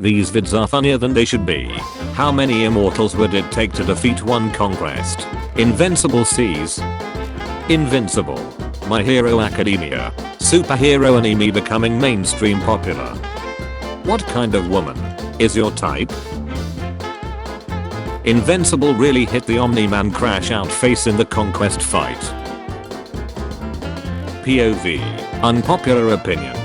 These vids are funnier than they should be. How many immortals would it take to defeat one conquest? Invincible sees. Invincible. My Hero Academia. Superhero anime becoming mainstream popular. What kind of woman is your type? Invincible really hit the Omni-man crash out face in the conquest fight. POV. Unpopular opinion.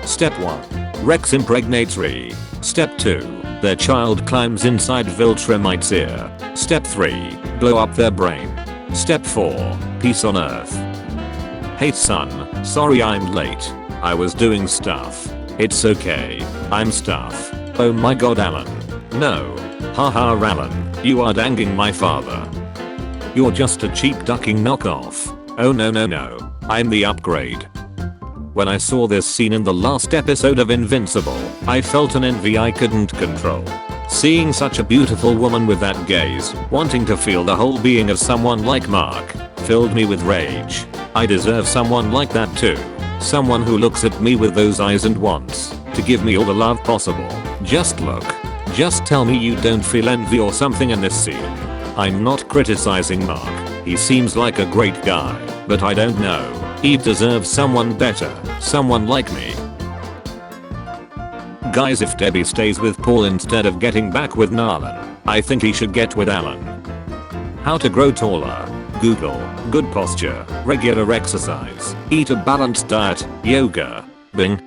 Step 1. Rex impregnates Ree. Step 2. Their child climbs inside Viltrumite's ear. Step 3. Blow up their brain. Step 4. Peace on Earth. Hey son, sorry I'm late. I was doing stuff. It's okay. I'm stuff. Oh my god Alan. No. Haha Alan, you are danging my father. You're just a cheap ducking knockoff. Oh no. I'm the upgrade. When I saw this scene in the last episode of Invincible, I felt an envy I couldn't control. Seeing such a beautiful woman with that gaze, wanting to feel the whole being of someone like Mark, filled me with rage. I deserve someone like that too. Someone who looks at me with those eyes and wants to give me all the love possible. Just look. Just tell me you don't feel envy or something in this scene. I'm not criticizing Mark. He seems like a great guy, but I don't know. He deserves someone better. Someone like me. Guys, if Debbie stays with Paul instead of getting back with Nalan, I think he should get with Alan. How to grow taller. Google. Good posture. Regular exercise. Eat a balanced diet. Yoga. Bing.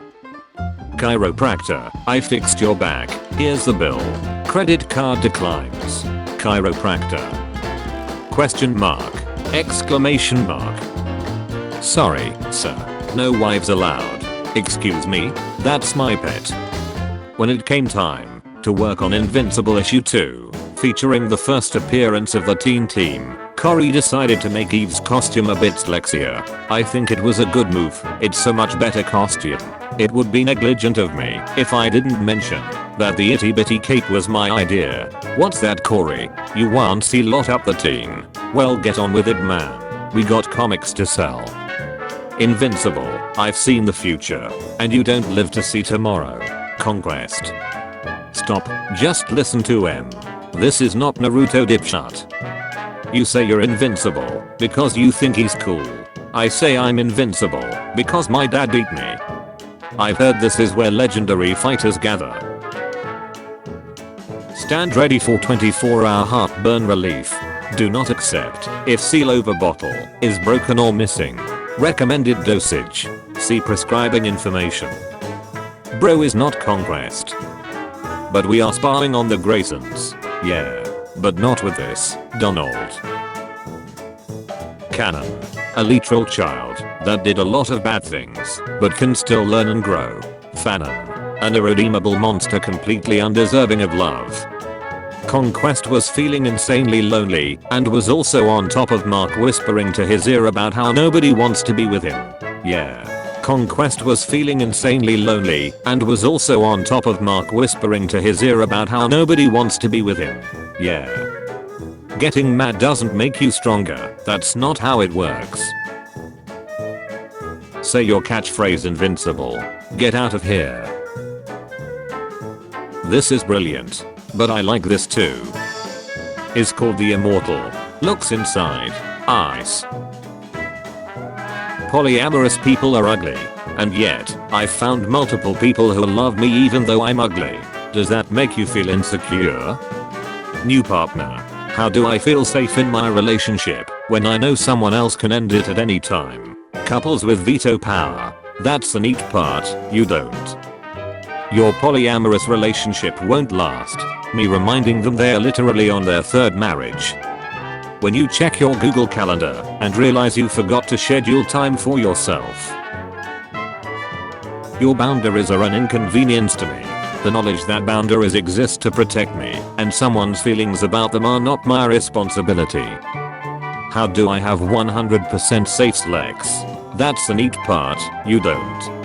Chiropractor. I fixed your back. Here's the bill. Credit card declines. Chiropractor. Question mark. Exclamation mark. Sorry, sir. No wives allowed. Excuse me? That's my pet. When it came time to work on Invincible issue 2, featuring the first appearance of the teen team, Corey decided to make Eve's costume a bit sexier. I think it was a good move. It's a much better costume. It would be negligent of me if I didn't mention that the itty bitty cape was my idea. What's that, Corey? You want to lot up the teen? Well, get on with it, man. We got comics to sell. Invincible. I've seen the future, and you don't live to see tomorrow. Conquest. Stop. Just listen to M. This is not Naruto, dipshit. You say you're invincible because you think he's cool. I say I'm invincible because my dad beat me. I've heard this is where legendary fighters gather. Stand ready for 24-hour heartburn relief. Do not accept if seal over bottle is broken or missing. Recommended dosage. See prescribing information. Bro is not conquest. But we are sparring on the Graysons. Yeah. But not with this, Donald. Canon. A literal child that did a lot of bad things, but can still learn and grow. Fanon. An irredeemable monster completely undeserving of love. Conquest was feeling insanely lonely and was also on top of Mark whispering to his ear about how nobody wants to be with him. Yeah. Conquest was feeling insanely lonely and was also on top of Mark whispering to his ear about how nobody wants to be with him. Yeah. Getting mad doesn't make you stronger. That's not how it works. Say your catchphrase, Invincible. Get out of here. This is brilliant. But I like this too. Is called the Immortal. Looks inside. Eyes. Polyamorous people are ugly. And yet, I've found multiple people who love me even though I'm ugly. Does that make you feel insecure? New partner. How do I feel safe in my relationship when I know someone else can end it at any time? Couples with veto power. That's the neat part, you don't. Your polyamorous relationship won't last. Me reminding them they're literally on their third marriage. When you check your Google Calendar and realize you forgot to schedule time for yourself. Your boundaries are an inconvenience to me. The knowledge that boundaries exist to protect me and someone's feelings about them are not my responsibility. How do I have 100% safe sex? That's the neat part, you don't.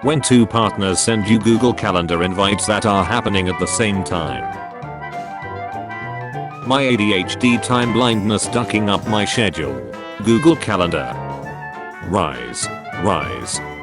When two partners send you Google Calendar invites that are happening at the same time. My ADHD time blindness ducking up my schedule. Google Calendar. Rise. Rise.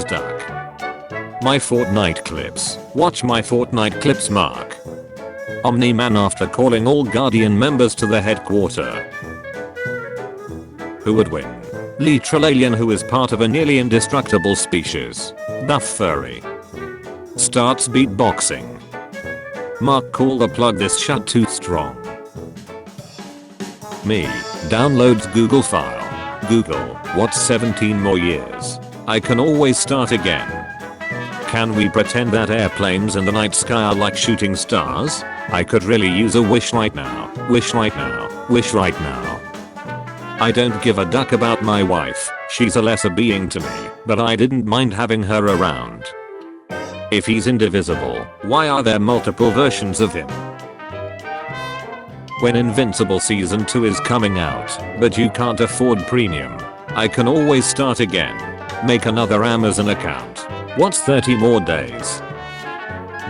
as duck. My Fortnite clips. Watch my Fortnite clips mark. Omni-man after calling all Guardian members to the headquarter. Who would win? Literal alien who is part of a nearly indestructible species. Buff furry. Starts beatboxing. Mark, call the plug, this shut too strong. Me. Downloads Google file. Google, what's 17 more years? I can always start again. Can we pretend that airplanes in the night sky are like shooting stars? I could really use a wish right now. Wish right now. Wish right now. I don't give a duck about my wife. She's a lesser being to me, but I didn't mind having her around. If he's indivisible, why are there multiple versions of him? When Invincible season 2 is coming out, but you can't afford premium, I can always start again. Make another Amazon account. What's 30 more days?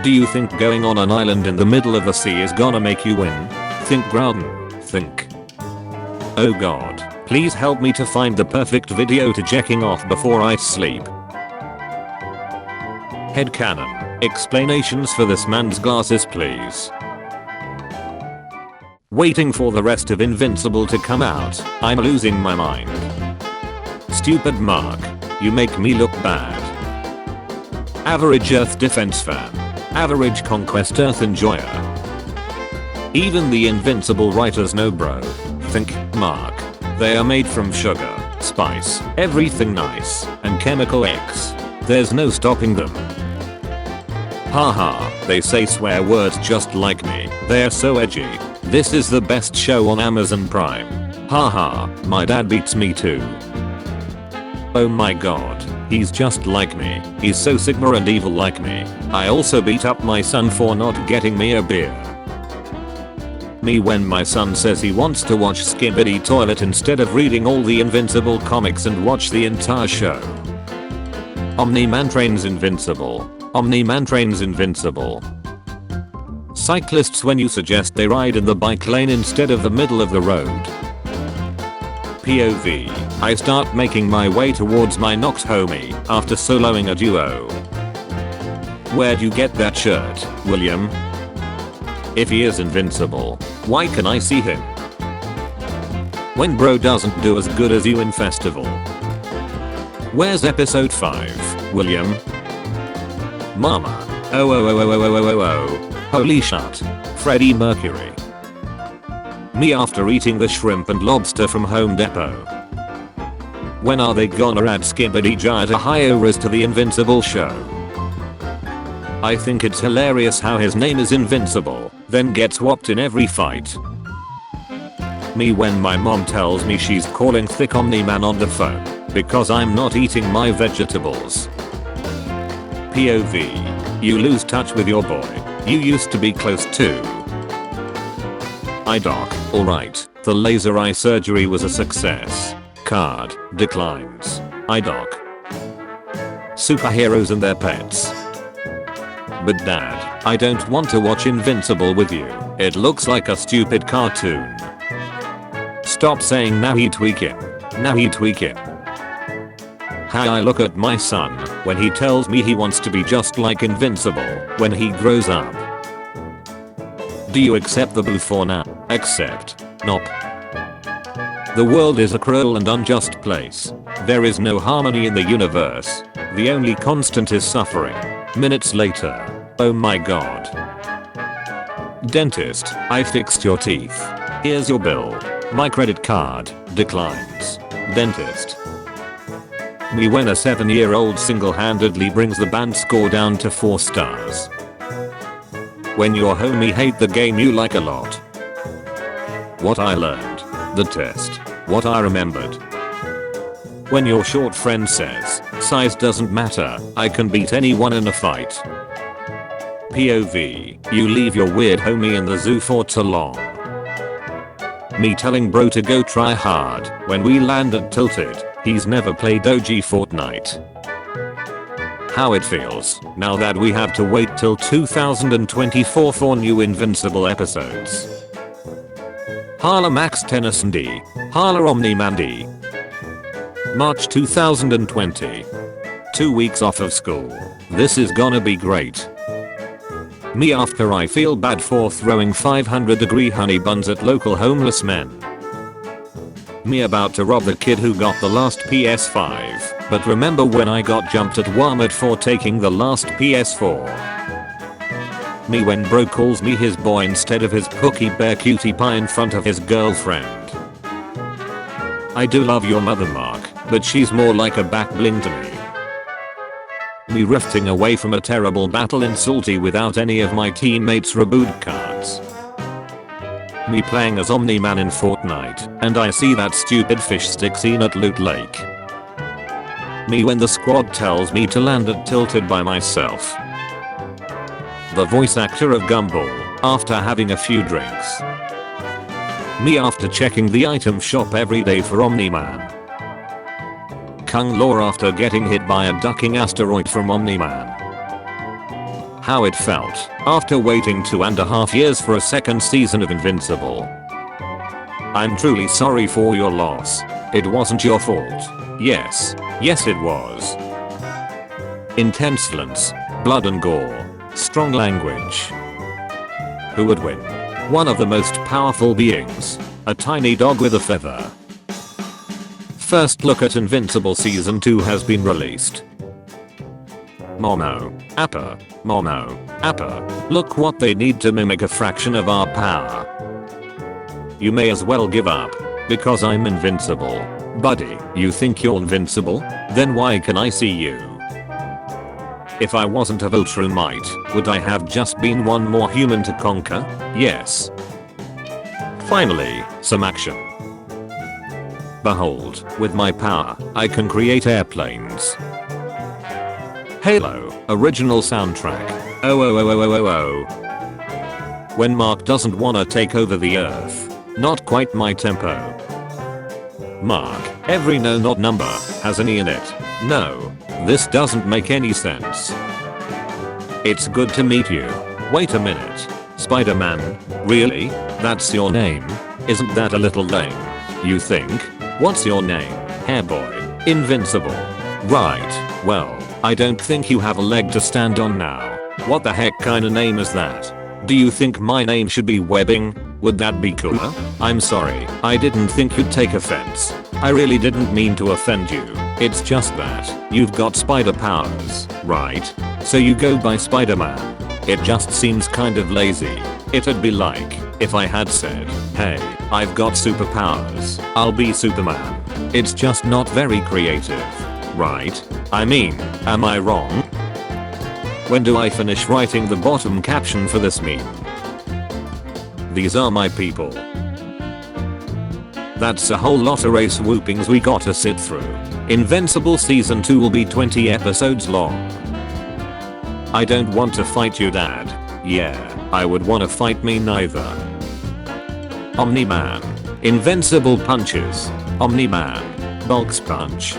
Do you think going on an island in the middle of the sea is gonna make you win? Think, Groudon. Think. Oh god, please help me to find the perfect video to jacking off before I sleep. Headcanon. Explanations for this man's glasses, please. Waiting for the rest of Invincible to come out, I'm losing my mind. Stupid Mark. You make me look bad. Average Earth Defense fan. Average Conquest Earth enjoyer. Even the Invincible writers know, bro. Think, Mark. They are made from sugar, spice, everything nice, and chemical X. There's no stopping them. Haha, they say swear words just like me. They're so edgy. This is the best show on Amazon Prime. Haha, my dad beats me too. Oh my god, he's just like me. He's so Sigma and evil like me. I also beat up my son for not getting me a beer. Me when my son says he wants to watch Skibidi Toilet instead of reading all the Invincible comics and watch the entire show. Omni-man trains Invincible. Omni-man trains Invincible. Cyclists when you suggest they ride in the bike lane instead of the middle of the road. POV. I start making my way towards my knocked homie after soloing a duo. Where'd you get that shirt, William? If he is invincible, why can I see him? When bro doesn't do as good as you in festival. Where's episode 5, William? Mama. Oh. Holy shit. Freddie Mercury. Me after eating the shrimp and lobster from Home Depot. When are they gonna add Skibidi Giant Ohioras to the Invincible show? I think it's hilarious how his name is Invincible, then gets whopped in every fight. Me when my mom tells me she's calling thick Omni-man on the phone, because I'm not eating my vegetables. POV. You lose touch with your boy. You used to be close too. Eye doc. Alright, the laser eye surgery was a success. Card. Declines. Eye doc. Superheroes and their pets. But dad, I don't want to watch Invincible with you. It looks like a stupid cartoon. Stop saying now he tweaking. Now he tweaking. How I look at my son when he tells me he wants to be just like Invincible when he grows up. Do you accept the boo for now? Accept. Nope. The world is a cruel and unjust place. There is no harmony in the universe. The only constant is suffering. Minutes later. Oh my god. Dentist, I fixed your teeth. Here's your bill. My credit card declines. Dentist. Me when a 7-year-old single-handedly brings the band score down to 4 stars. When your homie hate the game you like a lot. What I learned. The test. What I remembered. When your short friend says, size doesn't matter, I can beat anyone in a fight. POV. You leave your weird homie in the zoo for too long. Me telling bro to go try hard when we landed tilted. He's never played OG Fortnite. How it feels now that we have to wait till 2024 for new Invincible episodes. Hala Max Tennyson D. Hala Omni-man D. March 2020. 2 weeks off of school. This is gonna be great. Me after I feel bad for throwing 500-degree honey buns at local homeless men. Me about to rob the kid who got the last PS5. But remember when I got jumped at Walmart for taking the last PS4? Me when bro calls me his boy instead of his cookie bear cutie pie in front of his girlfriend. I do love your mother Mark, but she's more like a back bling to me. Me rifting away from a terrible battle in Salty without any of my teammates' reboot cards. Me playing as Omni-man in Fortnite, and I see that stupid fish stick scene at Loot Lake. Me when the squad tells me to land at Tilted by myself. The voice actor of Gumball, after having a few drinks. Me after checking the item shop every day for Omni-man. Kung Law after getting hit by a ducking asteroid from Omni-man. How it felt after waiting 2.5 years for a second season of Invincible. I'm truly sorry for your loss. It wasn't your fault. Yes it was. Intense violence, blood and gore, strong language. Who would win? One of the most powerful beings, a tiny dog with a feather. First look at Invincible Season 2 has been released. Mono, Appa, look what they need to mimic a fraction of our power. You may as well give up, because I'm invincible. Buddy, you think you're invincible? Then why can I see you? If I wasn't of ultra might, would I have just been one more human to conquer? Yes. Finally, some action. Behold, with my power, I can create airplanes. Halo, original soundtrack. Oh. When Mark doesn't wanna take over the earth. Not quite my tempo. Mark, every no not number has an E in it. No, this doesn't make any sense. It's good to meet you. Wait a minute. Spider-Man? Really? That's your name? Isn't that a little lame? You think? What's your name? Hairboy. Invincible. Right, well, I don't think you have a leg to stand on now. What the heck kind of name is that? Do you think my name should be Webbing? Would that be cooler? I'm sorry, I didn't think you'd take offense. I really didn't mean to offend you. It's just that you've got spider powers, right? So you go by Spider-Man. It just seems kind of lazy. It'd be like if I had said, hey, I've got superpowers, I'll be Superman. It's just not very creative, right? I mean, am I wrong? When do I finish writing the bottom caption for this meme? These are my people. That's a whole lot of race whoopings we gotta sit through. Invincible Season 2 will be 20 episodes long. I don't want to fight you, Dad. Yeah, I would wanna fight me neither. Omni-man. Invincible punches. Omni-man. Bulks punch.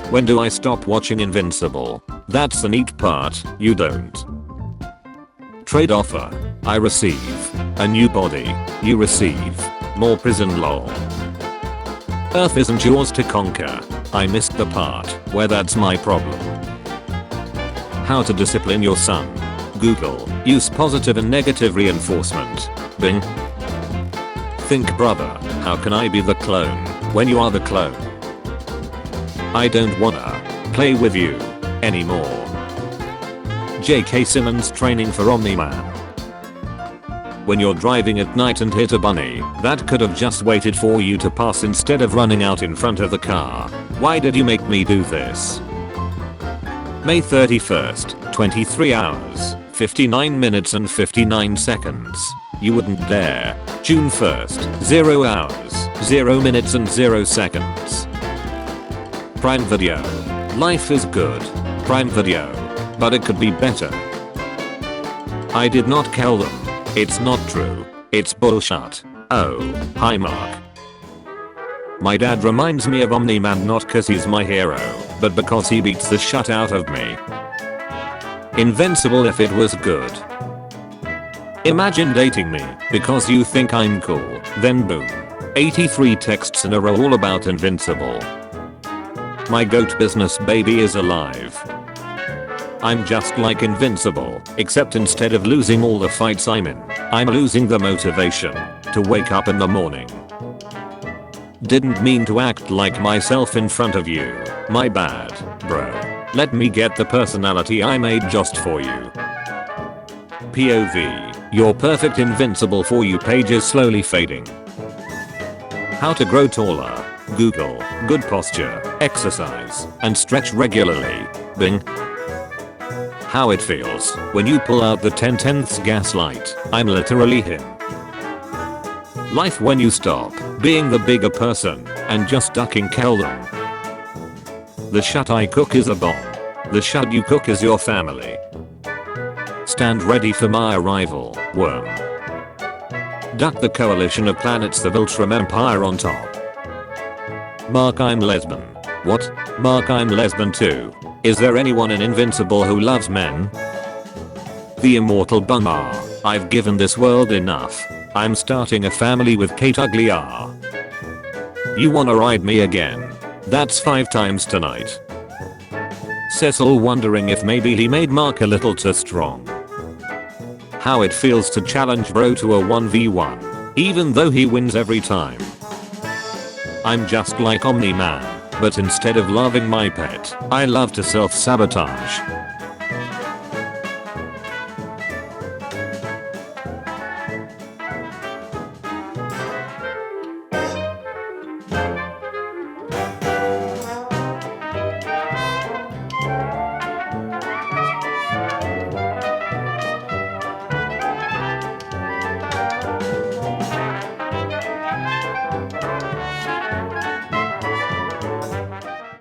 When do I stop watching Invincible? That's the neat part, you don't. Trade offer. I receive. A new body. You receive. More prison lol. Earth isn't yours to conquer. I missed the part where that's my problem. How to discipline your son. Google. Use positive and negative reinforcement. Bing. Think brother, how can I be the clone when you are the clone? I don't wanna play with you anymore. J.K. Simmons training for Omni-man. When you're driving at night and hit a bunny that could have just waited for you to pass instead of running out in front of the car. Why did you make me do this? May 31st, 23 hours, 59 minutes and 59 seconds. You wouldn't dare. June 1st, 0 hours, 0 minutes and 0 seconds. Prime Video. Life is good. Prime Video. But it could be better. I did not kill them. It's not true. It's bullshit. Oh, hi Mark. My dad reminds me of Omni-man not cause he's my hero, but because he beats the shit out of me. Invincible if it was good. Imagine dating me because you think I'm cool, then boom. 83 texts in a row all about Invincible. My goat business baby is alive. I'm just like Invincible, except instead of losing all the fights I'm in, I'm losing the motivation to wake up in the morning. Didn't mean to act like myself in front of you. My bad, bro. Let me get the personality I made just for you. POV. Your perfect Invincible For You page is slowly fading. How to grow taller. Google. Good posture, exercise, and stretch regularly. Bing. How it feels when you pull out the 10/10ths gaslight. I'm literally him. Life when you stop being the bigger person and just ducking Keldon. The shut I cook is a bomb. The shut you cook is your family. Stand ready for my arrival, worm. Duck the coalition of planets, the Viltrum Empire on top. Mark I'm lesbian. What? Mark I'm lesbian too. Is there anyone in Invincible who loves men? The immortal Bumar. I've given this world enough. I'm starting a family with Kate Ugly R. You wanna ride me again? That's 5 times tonight. Cecil wondering if maybe he made Mark a little too strong. How it feels to challenge bro to a 1v1, even though he wins every time. I'm just like Omni-man, but instead of loving my pet, I love to self-sabotage.